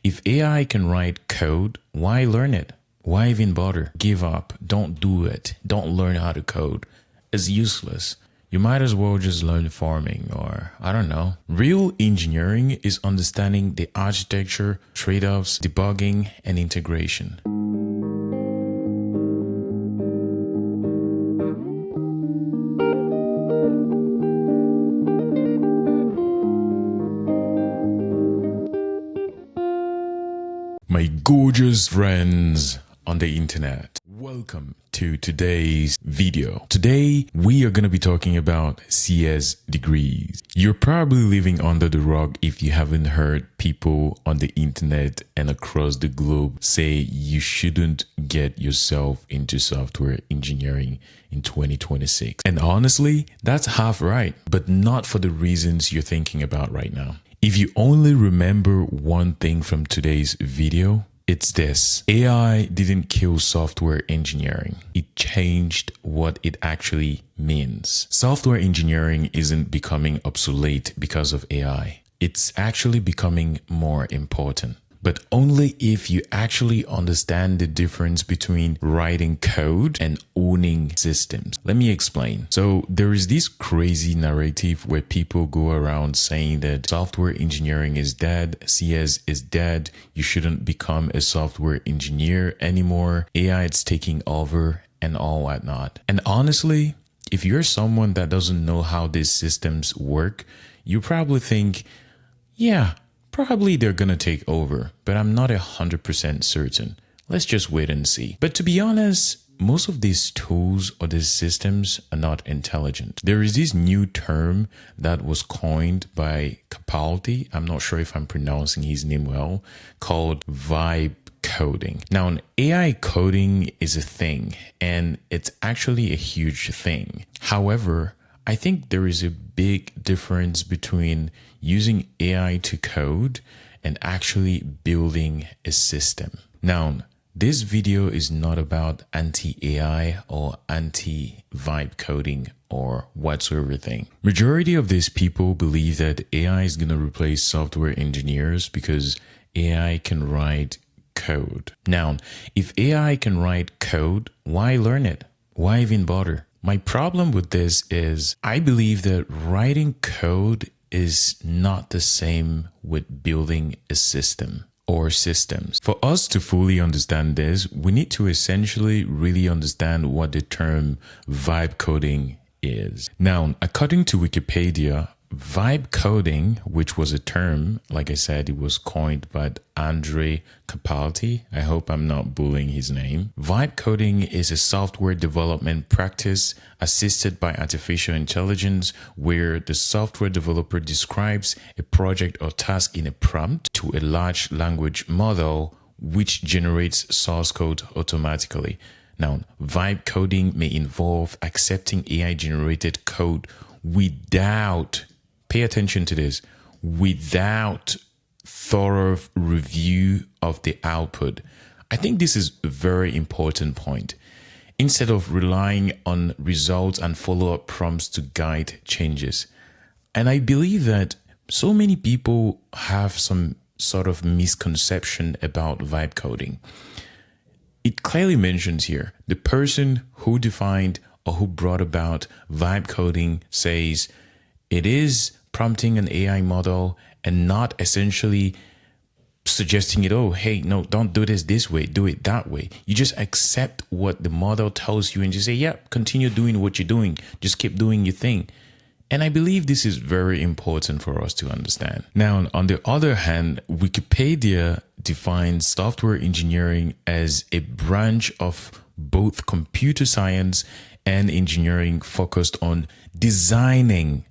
if AI can write code, why learn it? Why even bother? Give up. Don't do it. Don't learn how to code. It's useless. You might as well just learn farming or I don't know. Real engineering is understanding the architecture, trade-offs, debugging, and integration. My gorgeous friends on the internet, welcome to today's video. Today, we are going to be talking about CS degrees. You're probably living under the rock if you haven't heard people on the internet and across the globe say you shouldn't get yourself into software engineering in 2026. And honestly, that's half right, but not for the reasons you're thinking about right now. If you only remember one thing from today's video, it's this. AI didn't kill software engineering. It changed what it actually means. Software engineering isn't becoming obsolete because of AI. It's actually becoming more important. But only if you actually understand the difference between writing code and owning systems. Let me explain. So there is this crazy narrative where people go around saying that software engineering is dead, CS is dead, you shouldn't become a software engineer anymore, AI is taking over and all whatnot. And honestly, if you're someone that doesn't know how these systems work, you probably think, yeah, probably they're gonna take over, but I'm not 100% certain. Let's just wait and see. But to be honest, most of these tools or these systems are not intelligent. There is this new term that was coined by Capaldi, I'm not sure if I'm pronouncing his name well, called vibe coding. Now, AI coding is a thing, and it's actually a huge thing. However, I think there is a big difference between using AI to code and actually building a system. Now, this video is not about anti-AI or anti-vibe coding or whatsoever thing. Majority of these people believe that AI is going to replace software engineers because AI can write code. Now, if AI can write code, why learn it? Why even bother? My problem with this is I believe that writing code is not the same with building a system or systems. For us to fully understand this, we need to essentially really understand what the term vibe coding is. Now, according to Wikipedia, vibe coding, which was a term, like I said, it was coined by Andre Capaldi. I hope I'm not bullying his name. Vibe coding is a software development practice assisted by artificial intelligence where the software developer describes a project or task in a prompt to a large language model which generates source code automatically. Now, vibe coding may involve accepting AI-generated code without, pay attention to this, without thorough review of the output. I think this is a very important point. Instead of relying on results and follow-up prompts to guide changes. And I believe that so many people have some sort of misconception about vibe coding. It clearly mentions here, the person who defined or who brought about vibe coding says it is prompting an AI model and not essentially suggesting it, oh, hey, no, don't do this way, do it that way. You just accept what the model tells you and just say, yeah, continue doing what you're doing. Just keep doing your thing. And I believe this is very important for us to understand. Now, on the other hand, Wikipedia defines software engineering as a branch of both computer science and engineering focused on designing,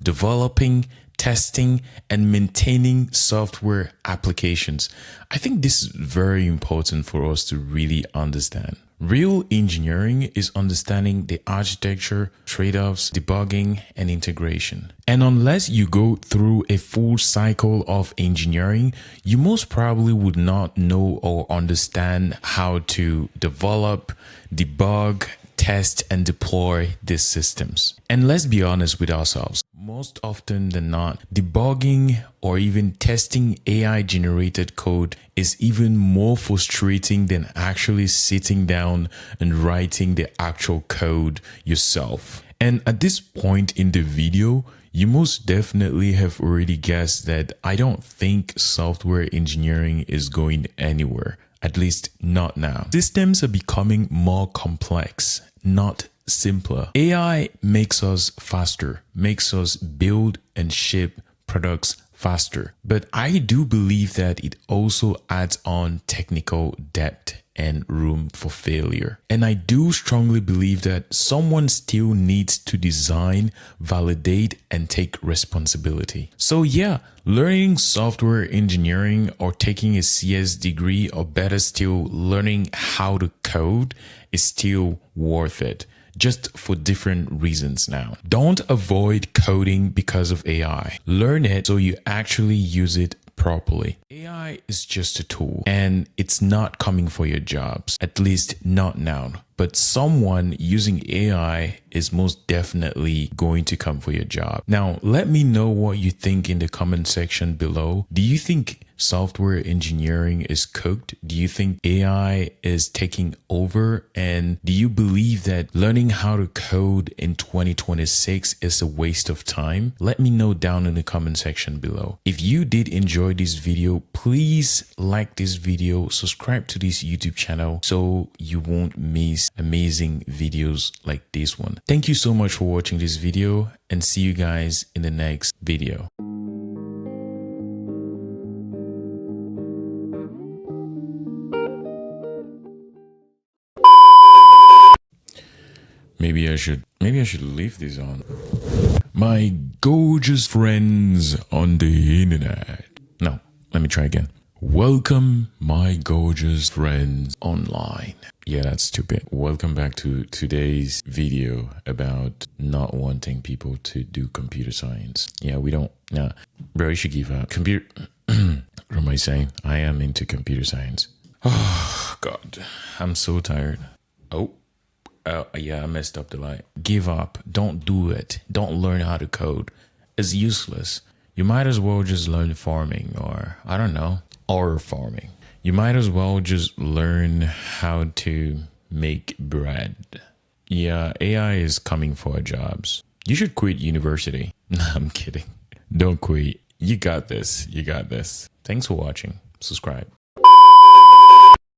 developing, testing, and maintaining software applications. I think this is very important for us to really understand. Real engineering is understanding the architecture, trade-offs, debugging, and integration. And unless you go through a full cycle of engineering, you most probably would not know or understand how to develop, debug, test and deploy these systems. And let's be honest with ourselves. Most often than not, debugging or even testing AI generated code is even more frustrating than actually sitting down and writing the actual code yourself. And at this point in the video, you most definitely have already guessed that I don't think software engineering is going anywhere, at least not now. Systems are becoming more complex, not simpler. AI makes us faster, makes us build and ship products faster. But I do believe that it also adds on technical depth and room for failure. And I do strongly believe that someone still needs to design, validate, and take responsibility. So yeah, learning software engineering or taking a CS degree, or better still, learning how to code is still worth it. Just for different reasons now. Don't avoid coding because of AI. Learn it so you actually use it properly. AI is just a tool and it's not coming for your jobs, at least not now. But someone using AI is most definitely going to come for your job. Now, let me know what you think in the comment section below. Do you think software engineering is cooked? Do you think AI is taking over? And do you believe that learning how to code in 2026 is a waste of time? Let me know down in the comment section below. If you did enjoy this video, please like this video, subscribe to this YouTube channel so you won't miss amazing videos like this one. Thank you so much for watching this video and see you guys in the next video. Maybe I should leave this on. My gorgeous friends on the internet. No, let me try again. Welcome, my gorgeous friends online. Yeah, that's stupid. Welcome back to today's video about not wanting people to do computer science. Yeah, we don't. Nah, bro, you should give up. What am I saying? I am into computer science. Oh, God. I'm so tired. Oh, yeah, I messed up the light. Give up. Don't do it. Don't learn how to code. It's useless. You might as well just learn farming, or I don't know, or farming. You might as well just learn how to make bread. Yeah, AI is coming for our jobs. You should quit university. Nah, I'm kidding. Don't quit. You got this. You got this. Thanks for watching. Subscribe.